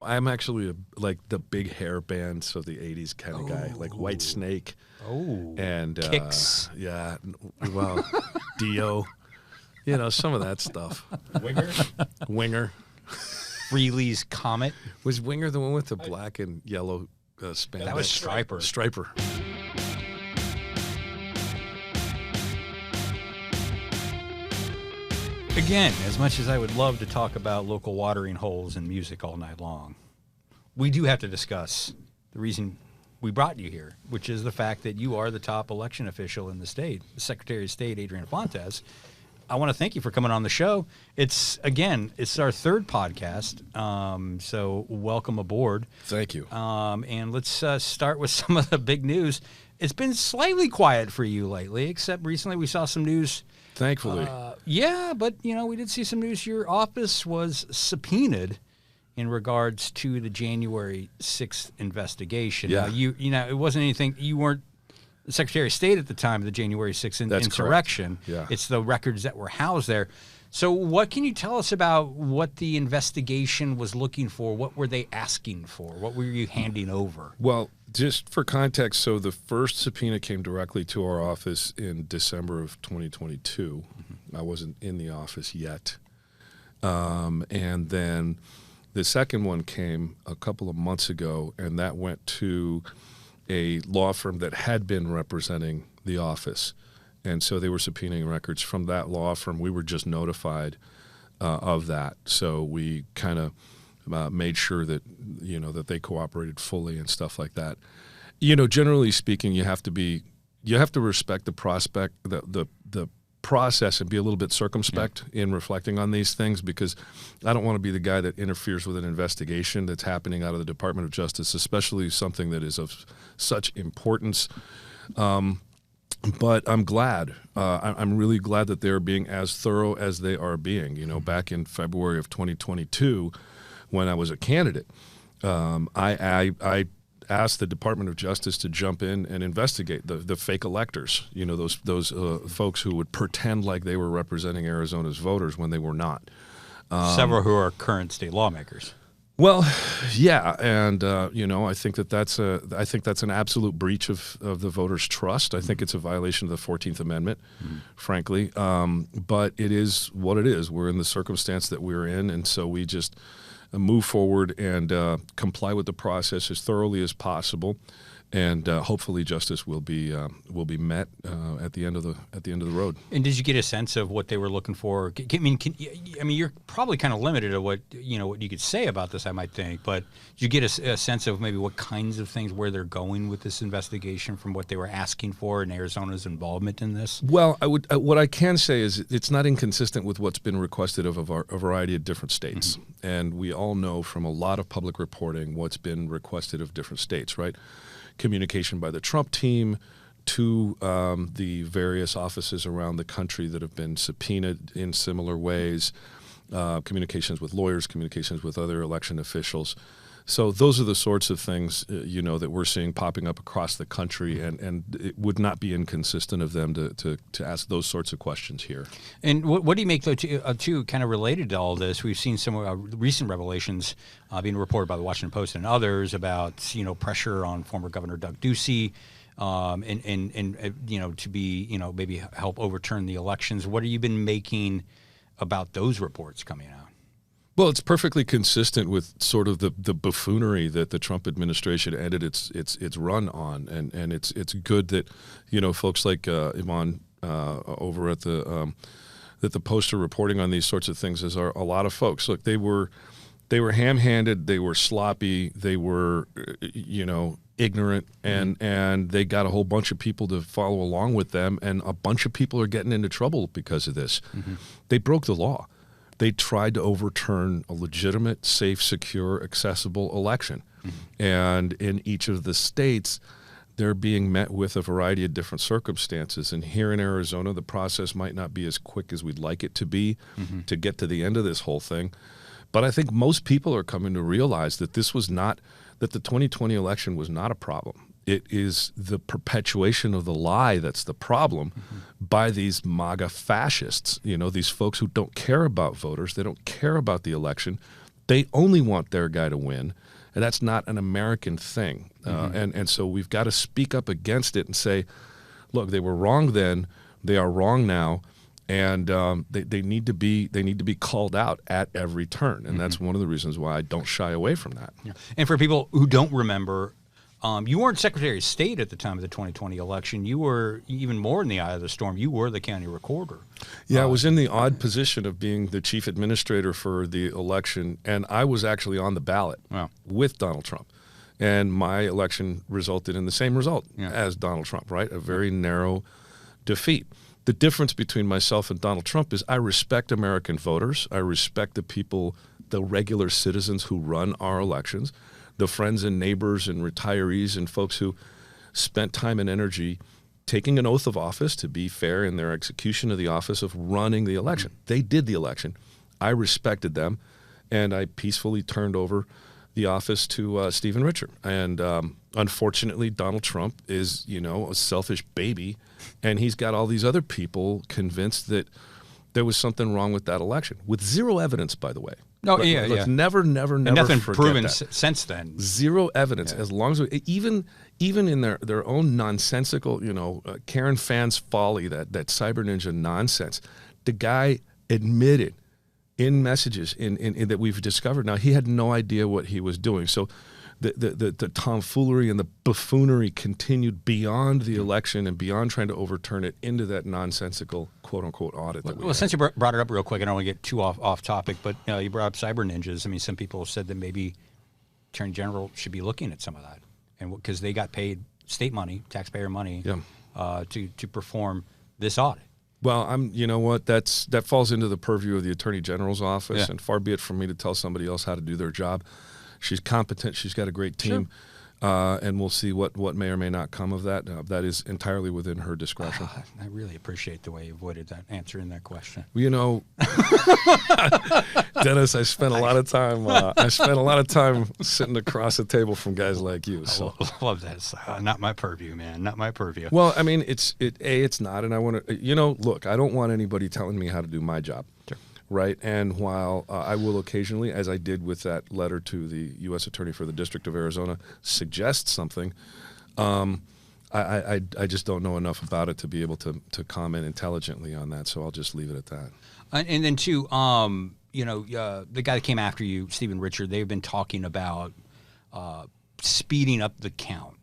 I'm actually like the big hair band, so the 80s kind of guy, like White Snake. Oh, and Kicks. Yeah, well, Dio, some of that stuff. Winger. Freely's Comet. Was Winger the one with the black and yellow spandex? That was Striper. Striper. Again, as much as I would love to talk about local watering holes and music all night long, we do have to discuss the reason we brought you here, which is the fact that you are the top election official in the state, the Secretary of State Adrian Fontes. I want to thank you for coming on the show. It's our third podcast, so welcome aboard. Thank you. And let's start with some of the big news. It's been slightly quiet for you lately, except recently we saw some news. Thankfully. Yeah, but, we did see some news. Your office was subpoenaed in regards to the January 6th investigation. Yeah. Now, it wasn't anything, you weren't the Secretary of State at the time of the January 6th insurrection. Yeah. It's the records that were housed there. So what can you tell us about what the investigation was looking for? What were they asking for? What were you handing over? Well, just for context, so the first subpoena came directly to our office in December of 2022. Mm-hmm. I wasn't in the office yet. And then the second one came a couple of months ago, and that went to a law firm that had been representing the office. And so they were subpoenaing records from that law firm. We were just notified of that. So we kind of made sure that, that they cooperated fully and stuff like that. Generally speaking, you have to respect the prospect, the process, and be a little bit circumspect in reflecting on these things, because I don't want to be the guy that interferes with an investigation that's happening out of the Department of Justice, especially something that is of such importance. But I'm glad. I'm really glad that they're being as thorough as they are being. Back in February of 2022, when I was a candidate, I asked the Department of Justice to jump in and investigate the fake electors. Those folks who would pretend like they were representing Arizona's voters when they were not. Several who are current state lawmakers. Well, yeah, and I think that's an absolute breach of the voters' trust. I think it's a violation of the 14th Amendment, frankly. But it is what it is. We're in the circumstance that we're in, and so we just move forward and comply with the process as thoroughly as possible, and hopefully justice will be met at the end of the road. And did you get a sense of what they were looking for? I mean, you're probably kind of limited to what you could say about this, I might think. But did you get a sense of maybe what kinds of things, where they're going with this investigation, from what they were asking for and Arizona's involvement in this? Well, what I can say is it's not inconsistent with what's been requested of a variety of different states, and we all know from a lot of public reporting what's been requested of different states, right? Communication by the Trump team to the various offices around the country that have been subpoenaed in similar ways, communications with lawyers, communications with other election officials. So those are the sorts of things, that we're seeing popping up across the country, and it would not be inconsistent of them to ask those sorts of questions here. And what do you make, though, too, kind of related to all this? We've seen some recent revelations being reported by the Washington Post and others about, pressure on former Governor Doug Ducey, and to be, maybe help overturn the elections. What have you been making about those reports coming out? Well, it's perfectly consistent with sort of the buffoonery that the Trump administration ended its run on, and it's good that folks like Ivan over at the Post are reporting on these sorts of things, as are a lot of folks. Look, they were ham-handed, they were sloppy, they were ignorant, and they got a whole bunch of people to follow along with them, and a bunch of people are getting into trouble because of this. They broke the law. They tried to overturn a legitimate, safe, secure, accessible election. And in each of the states, they're being met with a variety of different circumstances. And here in Arizona, the process might not be as quick as we'd like it to be to get to the end of this whole thing. But I think most people are coming to realize that that the 2020 election was not a problem. It is the perpetuation of the lie that's the problem by these MAGA fascists, these folks who don't care about voters. They don't care about the election. They only want their guy to win, and that's not an American thing. And so we've got to speak up against it and say, look, they were wrong then, they are wrong now, and they need to be called out at every turn, and that's one of the reasons why I don't shy away from that. Yeah. And for people who don't remember, you weren't Secretary of State at the time of the 2020 election. You were even more in the eye of the storm. You were the county recorder. Yeah, I was in the odd position of being the chief administrator for the election, and I was actually on the ballot with Donald Trump. And my election resulted in the same result as Donald Trump, right? A very narrow defeat. The difference between myself and Donald Trump is I respect American voters. I respect the people, the regular citizens who run our elections, the friends and neighbors and retirees and folks who spent time and energy taking an oath of office to be fair in their execution of the office of running the election. They did the election. I respected them, and I peacefully turned over the office to Stephen Richer. And unfortunately, Donald Trump is, a selfish baby, and he's got all these other people convinced that there was something wrong with that election, with zero evidence, by the way. No, Let's never and nothing forget proven that. since then. Zero evidence. As long as even in their own nonsensical, Karen Fan's folly, that Cyber Ninja nonsense, the guy admitted in messages in that we've discovered now, he had no idea what he was doing. So the tomfoolery and the buffoonery continued beyond the election and beyond trying to overturn it into that nonsensical quote-unquote audit. Well, since you brought it up real quick, I don't want to get too off topic, but you brought up cyber ninjas. I mean, some people have said that maybe Attorney General should be looking at some of that, and because they got paid state money, taxpayer money, to perform this audit. Well, you know what? That falls into the purview of the Attorney General's office, and far be it from me to tell somebody else how to do their job. She's competent. She's got a great team, and we'll see what may or may not come of that. That is entirely within her discretion. I really appreciate the way you avoided that answering that question. Well, Dennis, I spent a lot of time. I spent a lot of time sitting across the table from guys like you. So I love that. It's not my purview, man. Not my purview. Well, I mean, it's not, and I want to. Look, I don't want anybody telling me how to do my job. Sure. Right, and while I will occasionally, as I did with that letter to the U.S. Attorney for the District of Arizona, suggest something, I just don't know enough about it to be able to comment intelligently on that. So I'll just leave it at that. And then too, the guy that came after you, Stephen Richer, they've been talking about speeding up the count.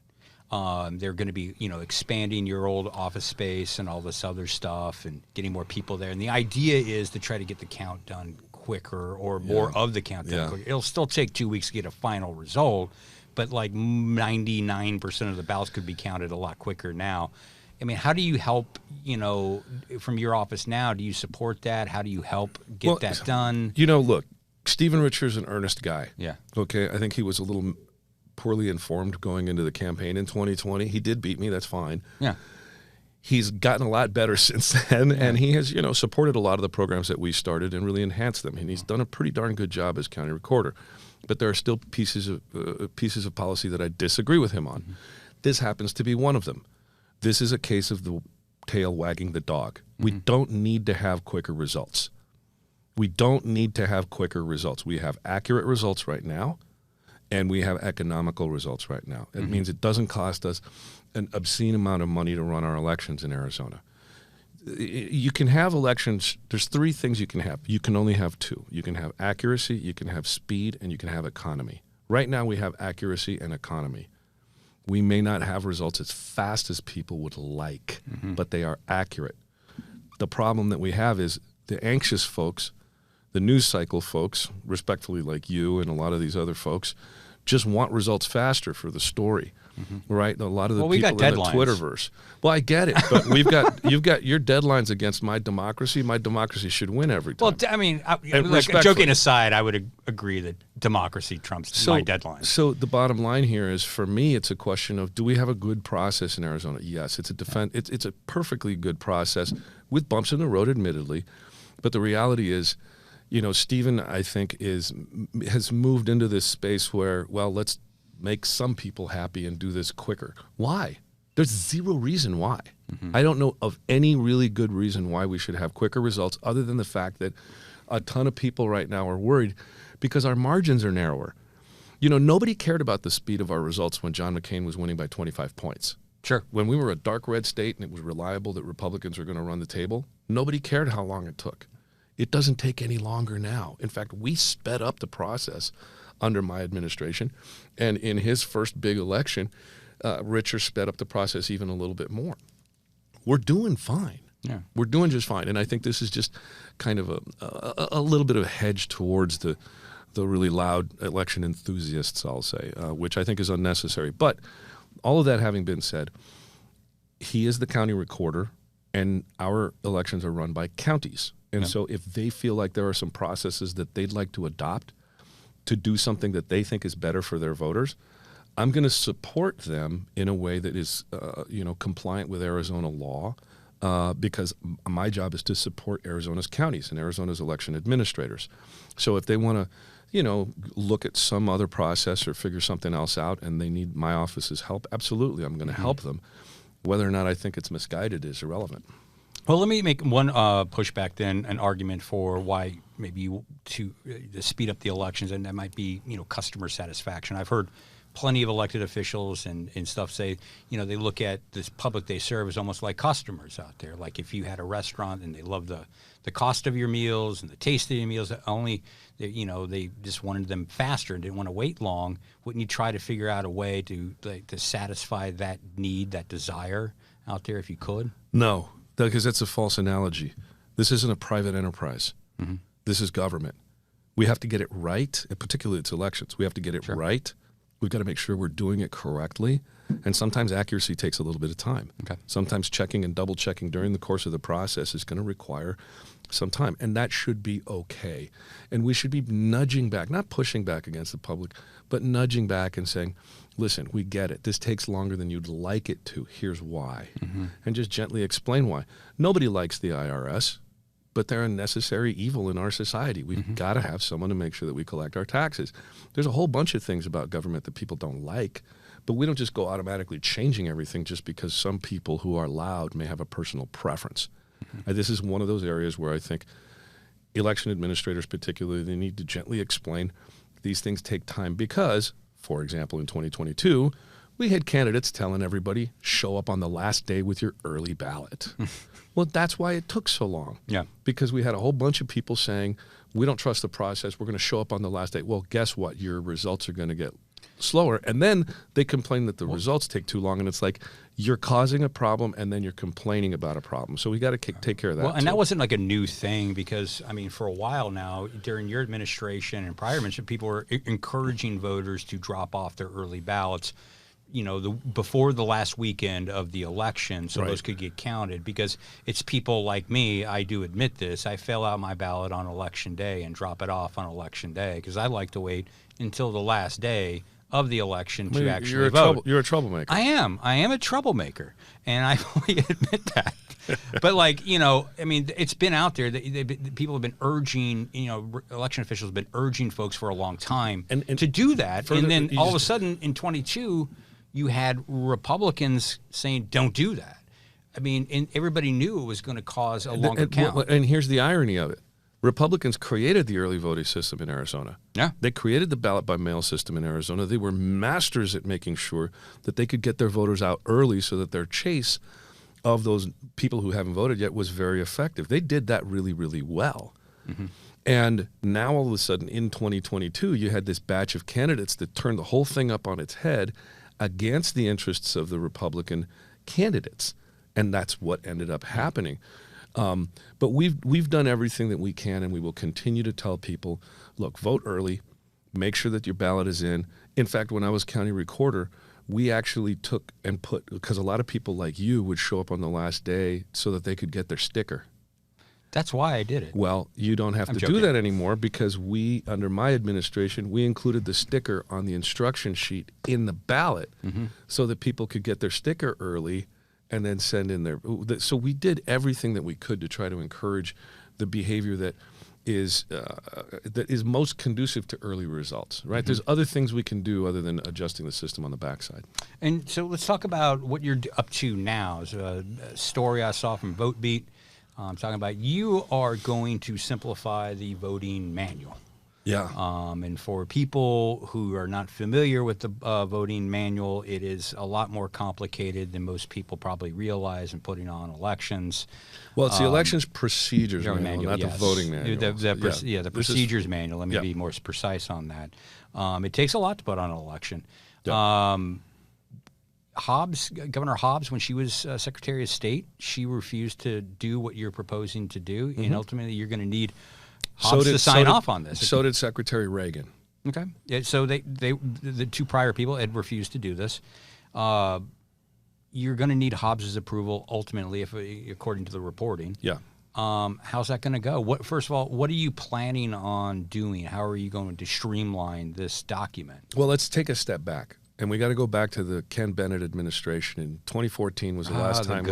They're going to be, expanding your old office space and all this other stuff and getting more people there. And the idea is to try to get the count done quicker or more of the count done quicker. It'll still take 2 weeks to get a final result, but like 99% of the ballots could be counted a lot quicker now. I mean, how do you help, from your office now? Do you support that? How do you help get that done? Look, Stephen Richer's an earnest guy. Yeah. Okay, I think he was a little poorly informed going into the campaign in 2020. He did beat me. That's fine. Yeah. He's gotten a lot better since then, and he has, supported a lot of the programs that we started and really enhanced them. And he's done a pretty darn good job as county recorder. But there are still pieces of policy that I disagree with him on. Mm-hmm. This happens to be one of them. This is a case of the tail wagging the dog. Mm-hmm. We don't need to have quicker results. We don't need to have quicker results. We have accurate results right now. And we have economical results right now. It means it doesn't cost us an obscene amount of money to run our elections in Arizona. You can have elections. There's three things you can have. You can only have two. You can have accuracy, you can have speed, and you can have economy. Right now we have accuracy and economy. We may not have results as fast as people would like, but they are accurate. The problem that we have is the anxious folks, the news cycle folks, respectfully like you and a lot of these other folks, just want results faster for the story, right? A lot of the people in the Twitterverse. Well, I get it, but you've got your deadlines against my democracy. My democracy should win every time. Well, I mean, joking aside, I would agree that democracy trumps my deadlines. So the bottom line here is, for me, it's a question of, do we have a good process in Arizona? Yes, it's a perfectly good process with bumps in the road, admittedly, but the reality is, Stephen, I think, has moved into this space where, well, let's make some people happy and do this quicker. Why? There's zero reason why. I don't know of any really good reason why we should have quicker results, other than the fact that a ton of people right now are worried because our margins are narrower. You know, nobody cared about the speed of our results when John McCain was winning by 25 points. Sure. When we were a dark red state and it was reliable that Republicans were going to run the table, nobody cared how long it took. It doesn't take any longer now. In fact, we sped up the process under my administration. And in his first big election, Richard sped up the process even a little bit more. We're doing fine. Yeah. We're doing just fine. And I think this is just kind of a little bit of a hedge towards the really loud election enthusiasts, I'll say, which I think is unnecessary. But all of that having been said, he is the county recorder, and our elections are run by counties. And so if they feel like there are some processes that they'd like to adopt to do something that they think is better for their voters, I'm going to support them in a way that is, compliant with Arizona law, because my job is to support Arizona's counties and Arizona's election administrators. So if they want to, look at some other process or figure something else out and they need my office's help, absolutely, I'm going to help them. Whether or not I think it's misguided is irrelevant. Well, let me make one pushback then, an argument for why maybe you to speed up the elections, and that might be, customer satisfaction. I've heard plenty of elected officials and stuff say, they look at this public they serve as almost like customers out there. Like if you had a restaurant and they love the cost of your meals and the taste of your meals, only, they just wanted them faster and didn't want to wait long. Wouldn't you try to figure out a way to satisfy that need, that desire out there if you could? No, because that's a false analogy. This isn't a private enterprise. Mm-hmm. This is government. We have to get it right, particularly it's elections. We have to get it right. We've got to make sure we're doing it correctly. And sometimes accuracy takes a little bit of time. Okay. Sometimes checking and double checking during the course of the process is going to require some time. And that should be okay. And we should be nudging back, not pushing back against the public, but nudging back and saying, listen, we get it. This takes longer than you'd like it to. Here's why. Mm-hmm. And just gently explain why. Nobody likes the IRS, but they're a necessary evil in our society. We've got to have someone to make sure that we collect our taxes. There's a whole bunch of things about government that people don't like, but we don't just go automatically changing everything just because some people who are loud may have a personal preference. Mm-hmm. This is one of those areas where I think election administrators particularly, they need to gently explain these things take time because, for example, in 2022, we had candidates telling everybody, show up on the last day with your early ballot. Well, that's why it took so long. Yeah. Because we had a whole bunch of people saying, we don't trust the process. We're going to show up on the last day. Well, guess what? Your results are going to get slower. And then they complain that the results take too long. And it's like, you're causing a problem and then you're complaining about a problem. So we got to take care of that. Well, and that wasn't like a new thing because, for a while now, during your administration and prior administration, people were encouraging voters to drop off their early ballots, before the last weekend of the election, so those could get counted. Because it's people like me, I do admit this, I fill out my ballot on election day and drop it off on election day because I like to wait until the last day of the election to actually vote. You're a troublemaker. I am a troublemaker, and I fully admit that. But it's been out there that people have been urging, election officials have been urging folks for a long time to do that. And then all of a sudden in 22, you had Republicans saying, don't do that. And everybody knew it was going to cause a longer count. And here's the irony of it. Republicans created the early voting system in Arizona. Yeah. They created the ballot by mail system in Arizona. They were masters at making sure that they could get their voters out early so that their chase of those people who haven't voted yet was very effective. They did that really, really well. Mm-hmm. And now all of a sudden in 2022, you had this batch of candidates that turned the whole thing up on its head against the interests of the Republican candidates. And that's what ended up happening. But we've done everything that we can, and we will continue to tell people, look, vote early, make sure that your ballot is in. In fact, when I was county recorder, we actually took and put, because a lot of people like you would show up on the last day so that they could get their sticker. That's why I did it. Well, you don't have to do that anymore because under my administration, we included the sticker on the instruction sheet in the ballot so that people could get their sticker early and then send in their. So we did everything that we could to try to encourage the behavior that is most conducive to early results, right? There's other things we can do other than adjusting the system on the backside. And so let's talk about what you're up to now. It's a story I saw from VoteBeat. I'm talking about you are going to simplify the voting manual. Yeah. And for people who are not familiar with the voting manual, it is a lot more complicated than most people probably realize in putting on elections. Well, it's the elections procedures Manual, manual, not yes. the voting manual. The procedures manual. Let me be more precise on that. It takes a lot to put on an election. Yeah. Governor Hobbs, when she was Secretary of State, she refused to do what you're proposing to do, and ultimately you're going to need Hobbs to sign off on this. So did Secretary Reagan. Okay. Yeah, so the two prior people had refused to do this. You're going to need Hobbs's approval ultimately, if according to the reporting. Yeah. How's that going to go? First of all, what are you planning on doing? How are you going to streamline this document? Well, let's take a step back. And we got to go back to the Ken Bennett administration. In 2014 was the last time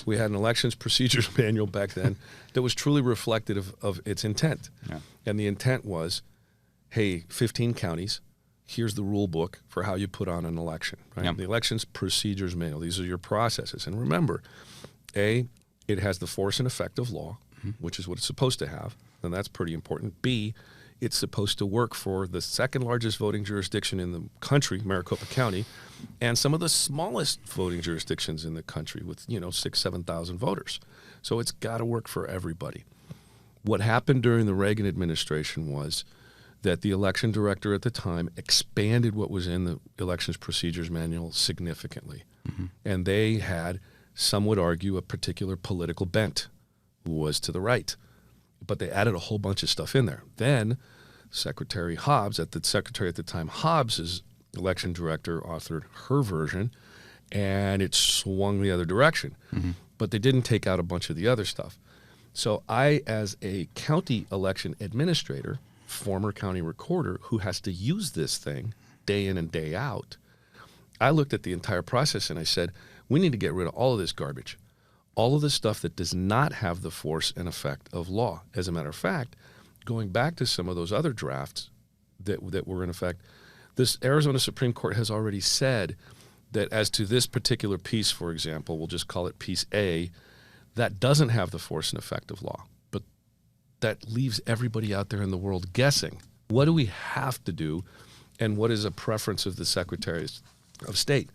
we had an elections procedures manual back then that was truly reflective of its intent. Yeah. And the intent was, hey, 15 counties, here's the rule book for how you put on an election. Right? Yeah. The elections procedures manual. These are your processes. And remember, A, it has the force and effect of law, which is what it's supposed to have, and that's pretty important. B, it's supposed to work for the second largest voting jurisdiction in the country, Maricopa County, and some of the smallest voting jurisdictions in the country with, 6,000, 7,000 voters. So it's got to work for everybody. What happened during the Reagan administration was that the election director at the time expanded what was in the elections procedures manual significantly. And they had, some would argue, a particular political bent, was to the right. But they added a whole bunch of stuff in there. Then Secretary Hobbs, at the time, Hobbs's election director authored her version, and it swung the other direction. But they didn't take out a bunch of the other stuff. So I, as a county election administrator, former county recorder, who has to use this thing day in and day out, I looked at the entire process and I said, we need to get rid of all of this garbage. All of the stuff that does not have the force and effect of law. As a matter of fact, going back to some of those other drafts that were in effect, this Arizona Supreme Court has already said that as to this particular piece, for example, we'll just call it Piece A, that doesn't have the force and effect of law. But that leaves everybody out there in the world guessing. What do we have to do, and what is a preference of the Secretary of State?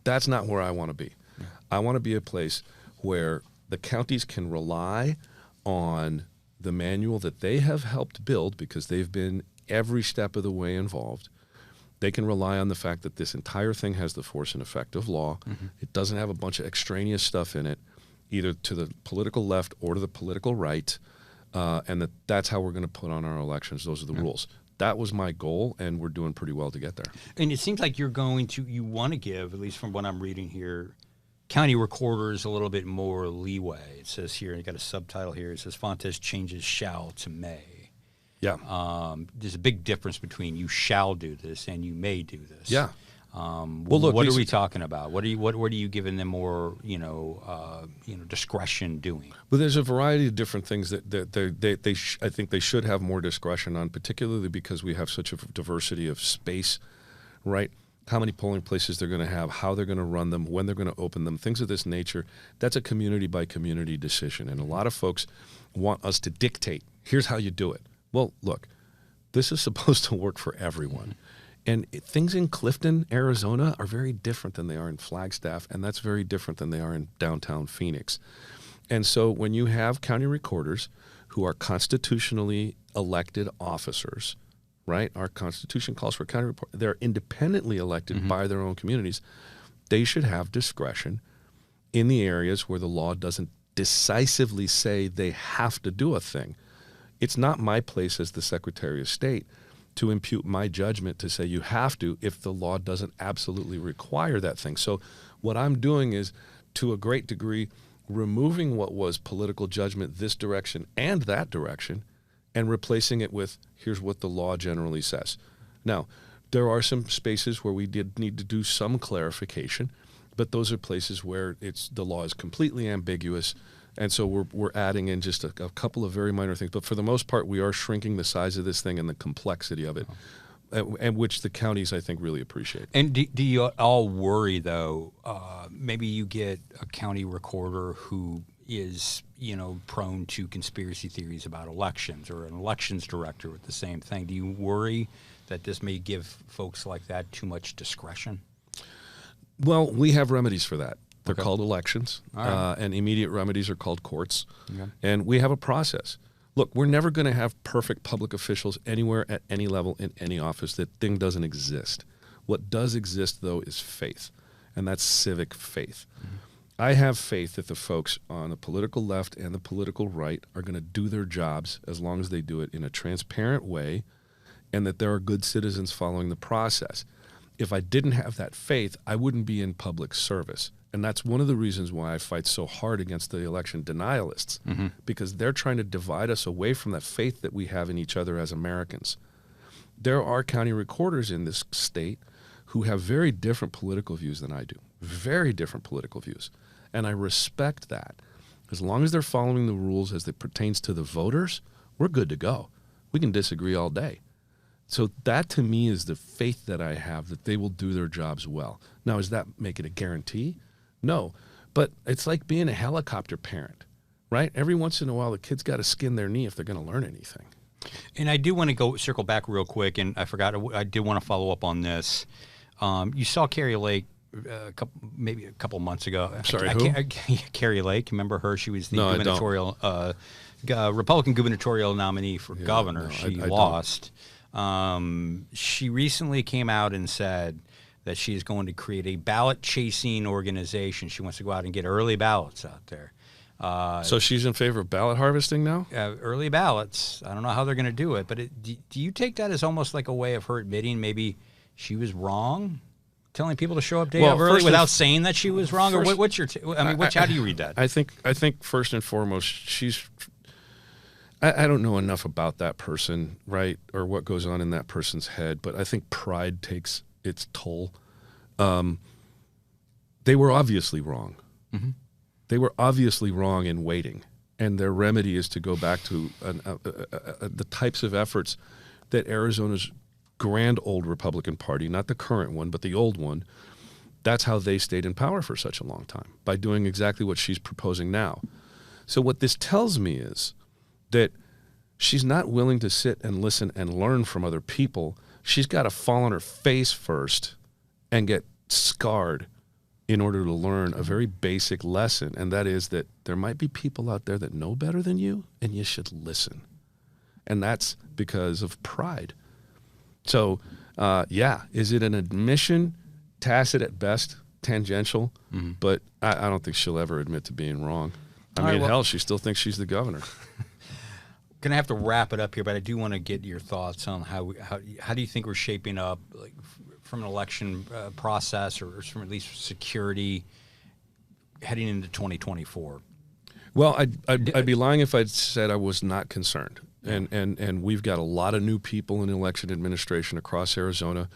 That's not where I want to be. I want to be a place where the counties can rely on the manual that they have helped build because they've been every step of the way involved. They can rely on the fact that this entire thing has the force and effect of law. It doesn't have a bunch of extraneous stuff in it, either to the political left or to the political right, and that's how we're going to put on our elections. Those are the rules. That was my goal, and we're doing pretty well to get there. And it seems like you want to give, at least from what I'm reading here, county recorders a little bit more leeway. It says here, you got a subtitle here, it says Fontes changes shall to may. Yeah. There's a big difference between you shall do this and you may do this. Yeah. Well, look, what are we talking about? What are you giving them more, discretion doing? Well, there's a variety of different things that I think they should have more discretion on, particularly because we have such a diversity of space, right? How many polling places they're going to have, how they're going to run them, when they're going to open them, things of this nature. That's a community by community decision. And a lot of folks want us to dictate, here's how you do it. Well, look, this is supposed to work for everyone. And things in Clifton, Arizona are very different than they are in Flagstaff, and that's very different than they are in downtown Phoenix. And so when you have county recorders who are constitutionally elected officers, right? Our Constitution calls for a county reporter. They're independently elected by their own communities. They should have discretion in the areas where the law doesn't decisively say they have to do a thing. It's not my place as the Secretary of State to impute my judgment to say you have to if the law doesn't absolutely require that thing. So what I'm doing is, to a great degree, removing what was political judgment this direction and that direction and replacing it with here's what the law generally says. Now, there are some spaces where we did need to do some clarification, but those are places where the law is completely ambiguous, and so we're adding in just a couple of very minor things. But for the most part, we are shrinking the size of this thing and the complexity of it, and which the counties, I think, really appreciate. And do you all worry, though, maybe you get a county recorder who is, prone to conspiracy theories about elections, or an elections director with the same thing. Do you worry that this may give folks like that too much discretion? Well, we have remedies for that. They're Okay. called elections, All and immediate remedies are called courts. Okay. And we have a process. Look, we're never going to have perfect public officials anywhere at any level in any office. That thing doesn't exist. What does exist, though, is faith, and that's civic faith. Mm-hmm. I have faith that the folks on the political left and the political right are going to do their jobs as long as they do it in a transparent way, and that there are good citizens following the process. If I didn't have that faith, I wouldn't be in public service. And that's one of the reasons why I fight so hard against the election denialists, because they're trying to divide us away from that faith that we have in each other as Americans. There are county recorders in this state who have very different political views than I do, very different political views. And I respect that. As long as they're following the rules as it pertains to the voters, we're good to go. We can disagree all day. So that, to me, is the faith that I have, that they will do their jobs well. Now, does that make it a guarantee? No. But it's like being a helicopter parent, right? Every once in a while, the kid's got to skin their knee if they're going to learn anything. And I do want to circle back real quick, and I forgot, I did want to follow up on this. You saw Carrie Lake maybe a couple months ago. Sorry, who? Carrie Lake, remember her? She was the No, gubernatorial, Republican gubernatorial nominee for governor. No, she I lost. She recently came out and said that she is going to create a ballot chasing organization. She wants to go out and get early ballots out there. So she's in favor of ballot harvesting now? Early ballots. I don't know how they're going to do it, but do you take that as almost like a way of her admitting maybe she was wrong, telling people to show up day of early without saying that she was wrong? Or what's your? How do you read that? I think first and foremost, she's. I don't know enough about that person, right, or what goes on in that person's head, but I think pride takes its toll. They were obviously wrong. Mm-hmm. They were obviously wrong in waiting, and their remedy is to go back to the types of efforts that Arizona's grand old Republican Party, not the current one, but the old one, that's how they stayed in power for such a long time, by doing exactly what she's proposing now. So what this tells me is that she's not willing to sit and listen and learn from other people. She's got to fall on her face first and get scarred in order to learn a very basic lesson, and that is that there might be people out there that know better than you, and you should listen. And that's because of pride. So, is it an admission, tacit at best, tangential? Mm-hmm. But I don't think she'll ever admit to being wrong. Hell, she still thinks she's the governor. Going to have to wrap it up here, but I do want to get your thoughts on how do you think we're shaping up, like, from an election process, or from at least security heading into 2024? Well, I'd be lying if I said I was not concerned. And we've got a lot of new people in election administration across Arizona.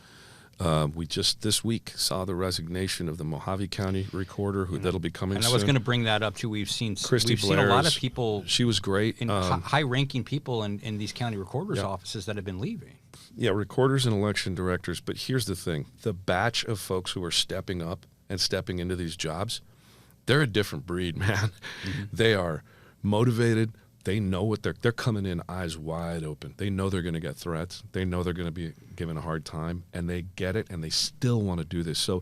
We just this week saw the resignation of the Mojave County recorder, that'll be coming soon. And I was going to bring that up too. We've seen a lot of people. She was great. High-ranking people in these county recorders' offices that have been leaving. Yeah, recorders and election directors. But here's the thing: the batch of folks who are stepping up and stepping into these jobs, they're a different breed, man. Mm-hmm. They are motivated. They know what they're coming in eyes wide open. They know they're going to get threats. They know they're going to be given a hard time, and they get it, and they still want to do this. So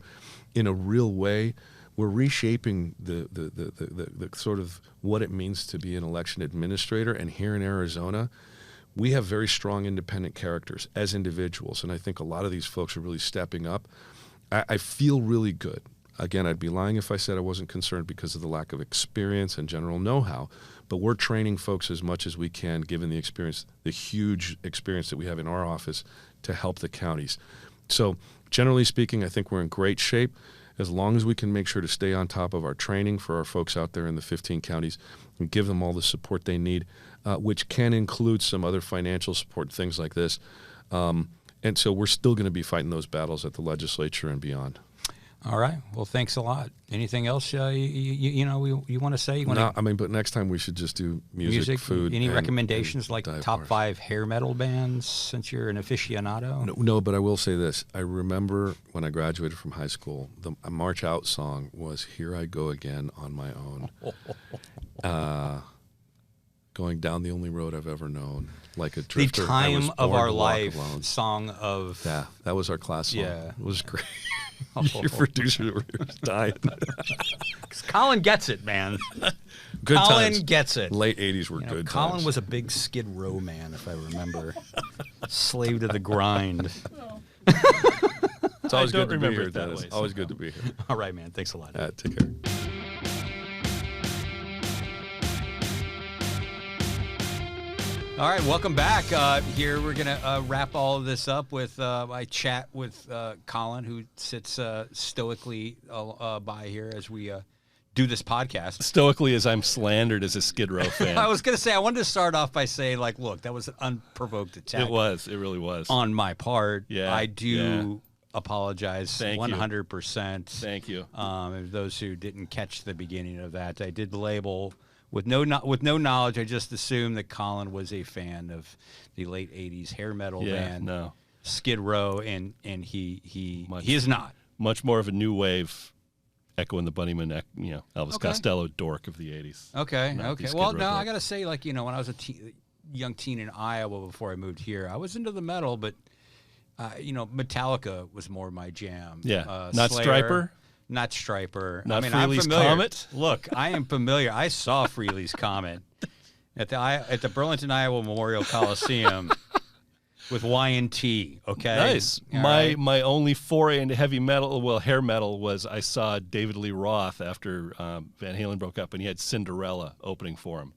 in a real way, we're reshaping the sort of what it means to be an election administrator. And here in Arizona, we have very strong independent characters as individuals, and I think a lot of these folks are really stepping up. I feel really good. Again, I'd be lying if I said I wasn't concerned because of the lack of experience and general know-how. But we're training folks as much as we can, given the experience, the huge experience that we have in our office, to help the counties. So generally speaking, I think we're in great shape as long as we can make sure to stay on top of our training for our folks out there in the 15 counties and give them all the support they need, which can include some other financial support, things like this. And so we're still going to be fighting those battles at the legislature and beyond. All right. Well, thanks a lot. Anything else you want to say? But next time we should just do music, food. Any recommendations, like top 5 hair metal bands, since you're an aficionado? No, but I will say this. I remember when I graduated from high school, a March Out song was "Here I Go Again on My Own." Going down the only road I've ever known, like a drifter. The Time of Our Life alone. song of... Yeah, that was our class song. Yeah. It was great. Your producer was dying. Colin gets it, man. Good Colin times. gets it. Late 80s were good Colin times. was a big Skid Row man, if I remember. Slave to the grind. It's always I don't good to be remember here, it that Dennis. way, Always good to be here. All right, man. Thanks a lot. Take care. All right, welcome back. Here we're going to wrap all of this up with my chat with Colin, who sits stoically by here as we do this podcast. Stoically, as I'm slandered as a Skid Row fan. I was going to say, I wanted to start off by saying, like, look, that was an unprovoked attack. It was. It really was. On my part. Yeah, I do apologize. Thank you. 100%. Thank you. Those who didn't catch the beginning of that, I did label... With no knowledge, I just assumed that Colin was a fan of the late '80s hair metal band, Skid Row, and he is not. Much more of a new wave, Echo and the Bunnymen, Elvis Costello dork of the '80s. Okay. Well, no, I got to say, like, when I was a young teen in Iowa before I moved here, I was into the metal, but Metallica was more my jam. Yeah, not Slayer, Striper. Not Striper. Not I'm Freely's familiar. Comet? Look, I am familiar. I saw Freely's Comet at the Burlington, Iowa Memorial Coliseum with Y&T, okay? Nice. My only foray into heavy metal, hair metal, was I saw David Lee Roth after Van Halen broke up, and he had Cinderella opening for him.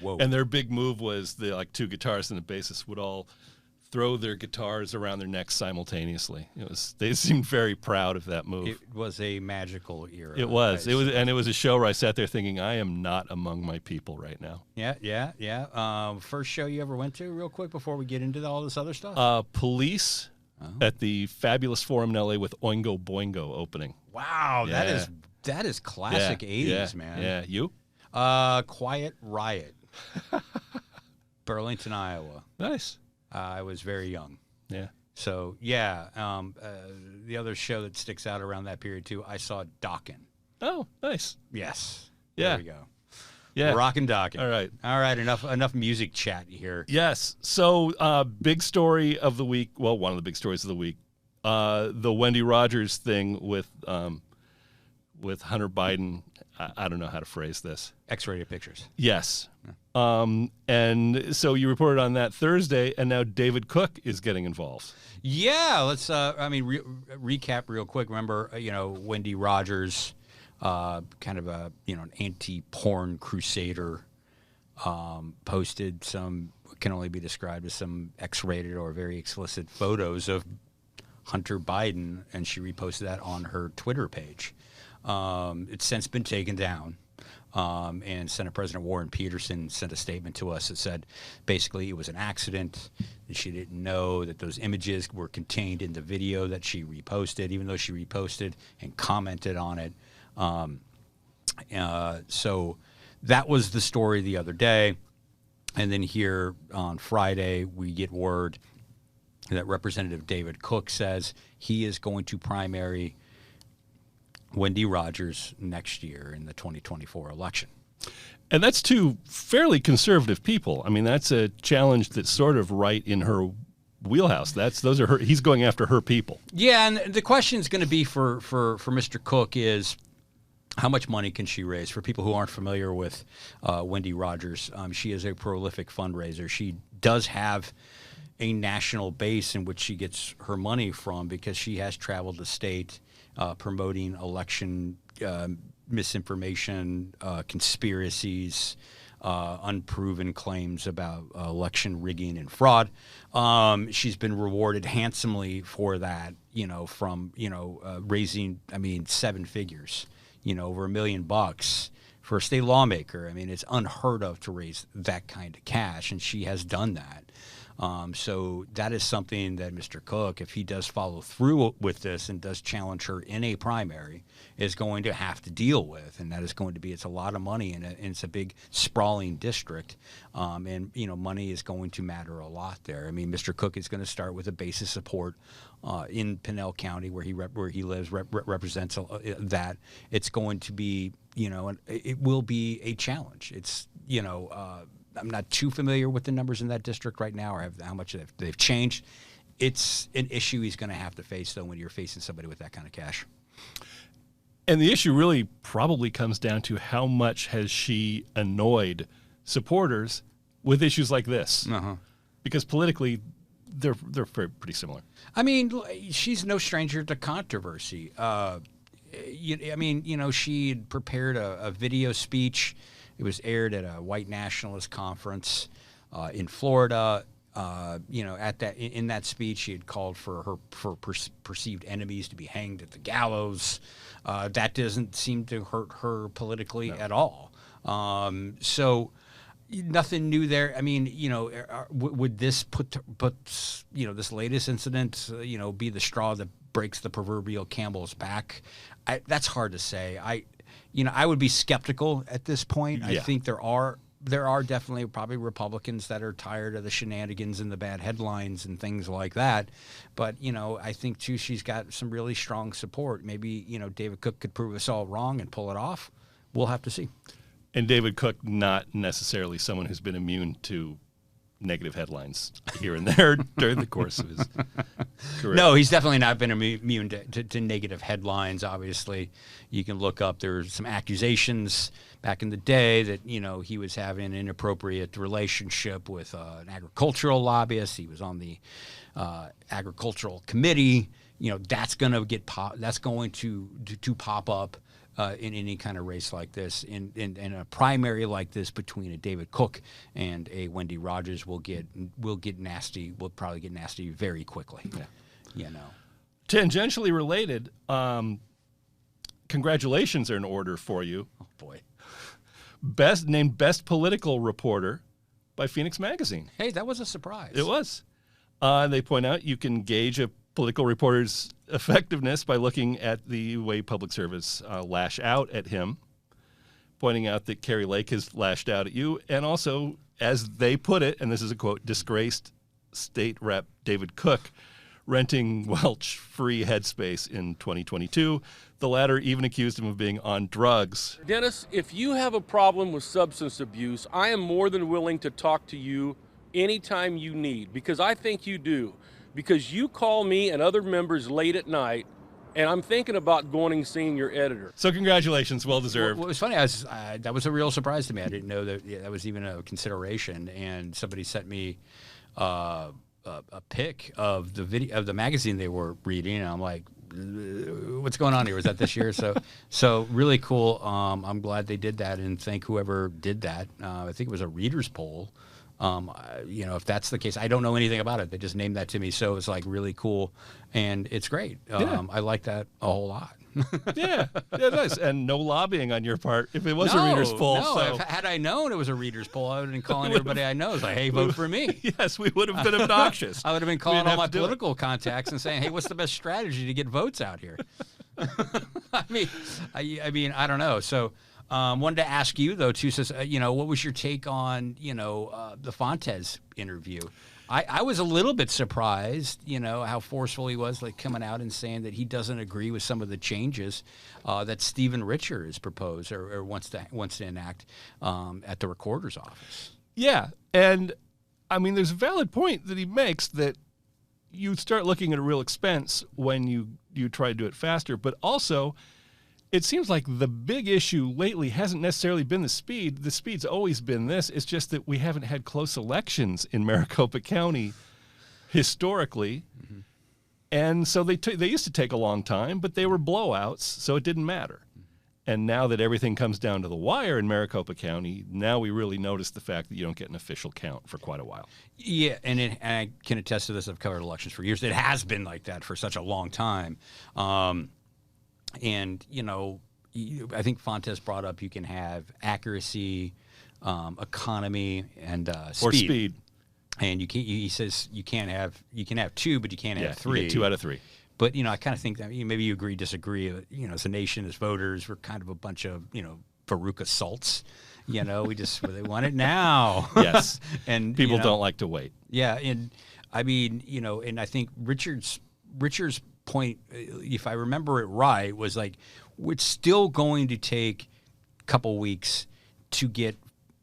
Whoa. And their big move was the two guitarists and the bassist would all throw their guitars around their necks simultaneously. They seemed very proud of that move. It was a magical era. It was. It was a show where I sat there thinking, I am not among my people right now. Yeah. First show you ever went to, real quick, before we get into all this other stuff? Police at the Fabulous Forum in LA with Oingo Boingo opening. Wow, Yeah. that is classic 80s, man. Yeah, you? Quiet Riot. Burlington, Iowa. Nice. I was very young. Yeah. So, yeah, the other show that sticks out around that period, too, I saw Dokken. Oh, nice. Yes. Yeah. There we go. Yeah. Rockin' Dokken. All right. Enough music chat here. Yes. So, big story of the week. Well, one of the big stories of the week. The Wendy Rogers thing with Hunter Biden. I don't know how to phrase this. X-rated pictures. Yes. And so you reported on that Thursday, and now David Cook is getting involved. Yeah, let's. Recap real quick. Remember, Wendy Rogers, kind of a an anti-porn crusader, posted some what can only be described as some X-rated or very explicit photos of Hunter Biden, and she reposted that on her Twitter page. It's since been taken down. And Senate President Warren Peterson sent a statement to us that said basically it was an accident, that she didn't know that those images were contained in the video that she reposted, even though she reposted and commented on it. So that was the story the other day. And then here on Friday, we get word that Representative David Cook says he is going to primary Wendy Rogers next year in the 2024 election. And that's two fairly conservative people. I mean, that's a challenge that's sort of right in her wheelhouse. Those are her. He's going after her people. Yeah, and the question is going to be for Mr. Cook is how much money can she raise? For people who aren't familiar with Wendy Rogers, she is a prolific fundraiser. She does have a national base in which she gets her money from because she has traveled the state promoting election misinformation, conspiracies, unproven claims about election rigging and fraud. She's been rewarded handsomely for that, from, raising, seven figures, over $1 million for a state lawmaker. I mean, it's unheard of to raise that kind of cash, and she has done that. So that is something that Mr. Cook, if he does follow through with this and does challenge her in a primary, is going to have to deal with. And that is going to be, it's a lot of money, and it's a big sprawling district. And money is going to matter a lot there. I mean, Mr. Cook is going to start with a base of support in Pinell County where he lives represents that. It's going to be, and it will be a challenge. It's, I'm not too familiar with the numbers in that district right now or how much they've changed. It's an issue he's going to have to face, though, when you're facing somebody with that kind of cash. And the issue really probably comes down to how much has she annoyed supporters with issues like this. Because politically, they're pretty similar. I mean, she's no stranger to controversy. She had prepared a video speech. It was aired at a white nationalist conference in Florida. In that speech, she had called for perceived enemies to be hanged at the gallows. That doesn't seem to hurt her politically at all. So nothing new there. I mean, would this put this latest incident, be the straw that breaks the proverbial camel's back? That's hard to say. I would be skeptical at this point. Yeah. I think there are definitely probably Republicans that are tired of the shenanigans and the bad headlines and things like that. But, I think, too, she's got some really strong support. Maybe, David Cook could prove us all wrong and pull it off. We'll have to see. And David Cook, not necessarily someone who's been immune to negative headlines here and there during the course of his career. No, he's definitely not been immune to negative headlines. Obviously, you can look up, there's some accusations back in the day that, he was having an inappropriate relationship with an agricultural lobbyist. He was on the agricultural committee. That's going to pop up in any kind of race like this. In a primary like this between a David Cook and a Wendy Rogers will get nasty. Will probably get nasty very quickly. Yeah. Tangentially related, congratulations are in order for you. Oh boy. Named Best Political Reporter by Phoenix Magazine. Hey, that was a surprise. It was. They point out you can gauge a political reporter's effectiveness by looking at the way public service lash out at him, pointing out that Carrie Lake has lashed out at you, and also, as they put it, and this is a quote, disgraced state rep David Cook renting Welch free headspace in 2022. The latter even accused him of being on drugs. Dennis, if you have a problem with substance abuse, I am more than willing to talk to you anytime you need, because I think you do. Because you call me and other members late at night, and I'm thinking about going and seeing your editor. So congratulations, well deserved. Well, it was funny. That was a real surprise to me. I didn't know that was even a consideration. And somebody sent me a pic of the video of the magazine they were reading, and I'm like, what's going on here? Was that this year? So really cool. I'm glad they did that, and thank whoever did that. I think it was a readers poll. If that's the case, I don't know anything about it. They just named that to me, so it's like really cool, and it's great. I like that a whole lot. yeah, nice. And no lobbying on your part if it was a readers poll. No, so. Had I known it was a readers poll, I would have been calling everybody I know. It's like, hey, vote for me. Yes, we would have been obnoxious. I would have been calling all my political contacts and saying, hey, what's the best strategy to get votes out here? I mean, I don't know. So. Wanted to ask you though too. Says, what was your take on the Fontes interview? I was a little bit surprised, how forceful he was, like coming out and saying that he doesn't agree with some of the changes that Stephen Richer has proposed or wants to enact at the recorder's office. Yeah, and I mean, there's a valid point that he makes that you start looking at a real expense when you try to do it faster, but also. It seems like the big issue lately hasn't necessarily been the speed. The speed's always been this. It's just that we haven't had close elections in Maricopa County historically. Mm-hmm. And so they used to take a long time, but they were blowouts, so it didn't matter. Mm-hmm. And now that everything comes down to the wire in Maricopa County, now we really notice the fact that you don't get an official count for quite a while. Yeah, and I can attest to this. I've covered elections for years. It has been like that for such a long time. And, I think Fontes brought up you can have accuracy, economy, and speed. Or speed. And he says you can have two, but you can't have three. You get 2 out of 3. But, I kind of think that maybe you agree, disagree. As a nation, as voters, we're kind of a bunch of, Veruca Salts. We they want it now. Yes. And people don't like to wait. Yeah. And I mean, and I think Richard's Richard's point, if I remember it right, was like, it's still going to take a couple weeks to get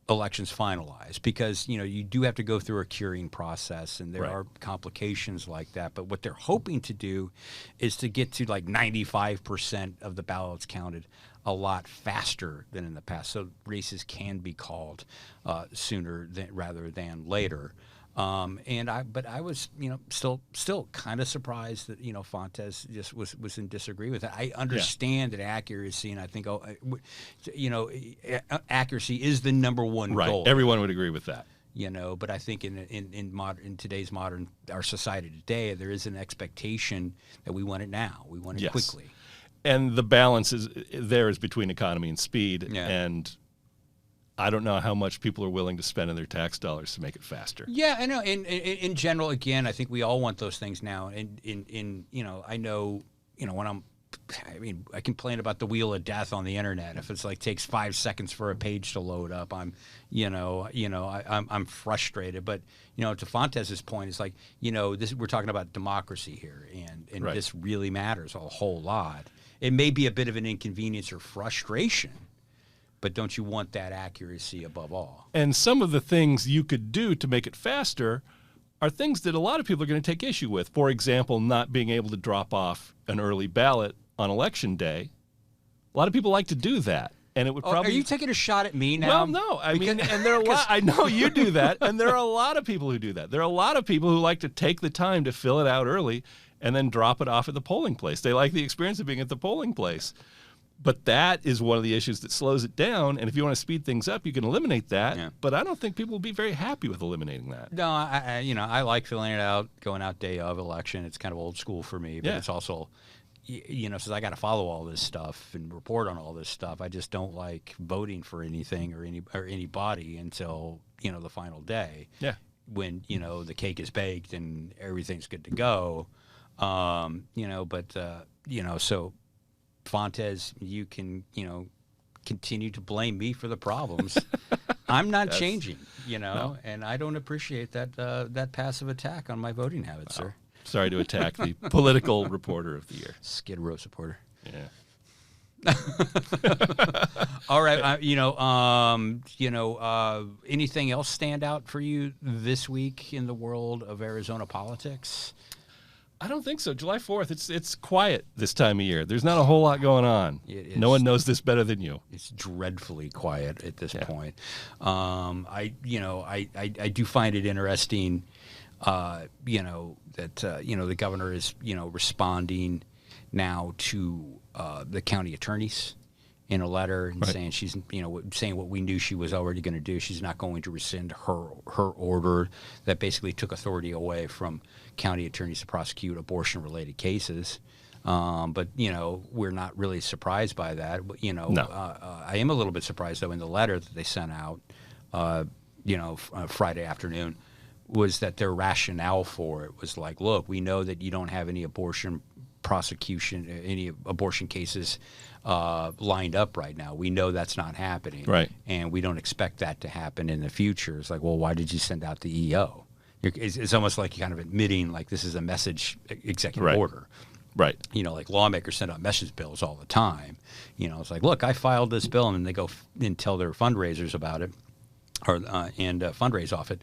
elections finalized, because you do have to go through a curing process, and there are complications like that. But what they're hoping to do is to get to like 95% of the ballots counted a lot faster than in the past, so races can be called sooner rather than later. But I was, still kind of surprised that, Fontes just was in disagreement with it. I understand that accuracy, and I think, accuracy is the number one goal. Everyone would agree with that. But I think in today's our society today, there is an expectation that we want it now. We want it quickly. And the balance is between economy and speed. Yeah. And I don't know how much people are willing to spend in their tax dollars to make it faster. Yeah, I know. In general, again, I think we all want those things now. And I know, when I complain about the wheel of death on the internet. If it's like takes 5 seconds for a page to load up, I'm frustrated. But to Fontes's point, it's like we're talking about democracy here, and this really matters a whole lot. It may be a bit of an inconvenience or frustration, but don't you want that accuracy above all? And some of the things you could do to make it faster are things that a lot of people are going to take issue with. For example, not being able to drop off an early ballot on Election Day. A lot of people like to do that. And it would probably... Are you taking a shot at me now? Well, no. I mean, and there are a lot... I know you do that, and there are a lot of people who do that. There are a lot of people who like to take the time to fill it out early and then drop it off at the polling place. They like the experience of being at the polling place. But that is one of the issues that slows it down. And if you want to speed things up, you can eliminate that. Yeah. But I don't think people will be very happy with eliminating that. No, I like filling it out, going out day of election. It's kind of old school for me. But it's also, since I got to follow all this stuff and report on all this stuff, I just don't like voting for anything or anybody until, the final day. Yeah. When, the cake is baked and everything's good to go. So Fontes, you can, continue to blame me for the problems. I'm not changing, no. And I don't appreciate that passive attack on my voting habits, sir. Sorry to attack the political reporter of the year. Skid Row supporter. Yeah. All right. Anything else stand out for you this week in the world of Arizona politics? I don't think so. July 4th, it's quiet this time of year. There's not a whole lot going on. No one knows this better than you. It's dreadfully quiet at this point. I do find it interesting, that the governor is, responding now to the county attorneys in a letter and saying she's, saying what we knew she was already going to do. She's not going to rescind her order that basically took authority away from county attorneys to prosecute abortion-related cases. But we're not really surprised by that. I am a little bit surprised, though, in the letter that they sent out, Friday afternoon, was that their rationale for it was like, look, we know that you don't have any abortion prosecution, any abortion cases lined up right now. We know that's not happening. Right. And we don't expect that to happen in the future. It's like, well, why did you send out the EO? It's almost like you're kind of admitting like this is a message executive order. Right. Like lawmakers send out message bills all the time. It's like, look, I filed this bill, and then they go and tell their fundraisers about it, or and fundraise off it.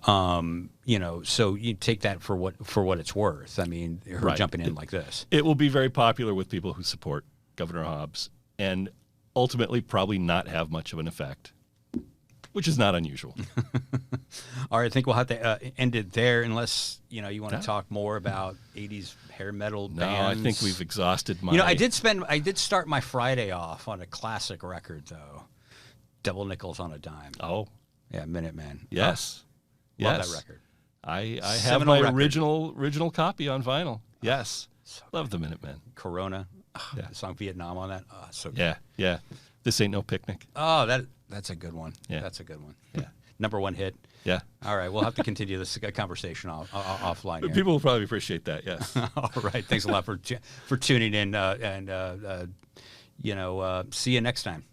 So you take that for what it's worth. I mean, her jumping in like this. It will be very popular with people who support Governor Hobbs, and ultimately probably not have much of an effect, which is not unusual. All right, I think we'll have to end it there, unless you want to talk more about 80s hair metal bands. No, I think we've exhausted my... I did start my Friday off on a classic record, though. Double Nickels on a Dime. Oh. Yeah, Minutemen. Yes. Love that record. I have my original copy on vinyl. Yes. So love the Minutemen. Corona. The song Vietnam on that. Oh, so good. Yeah, yeah. This Ain't No Picnic. Oh, that's a good one. Yeah. That's a good one. Yeah. Number one hit. Yeah. All right, we'll have to continue this conversation offline here. People will probably appreciate that, yes. All right, thanks a lot for tuning in, and see you next time.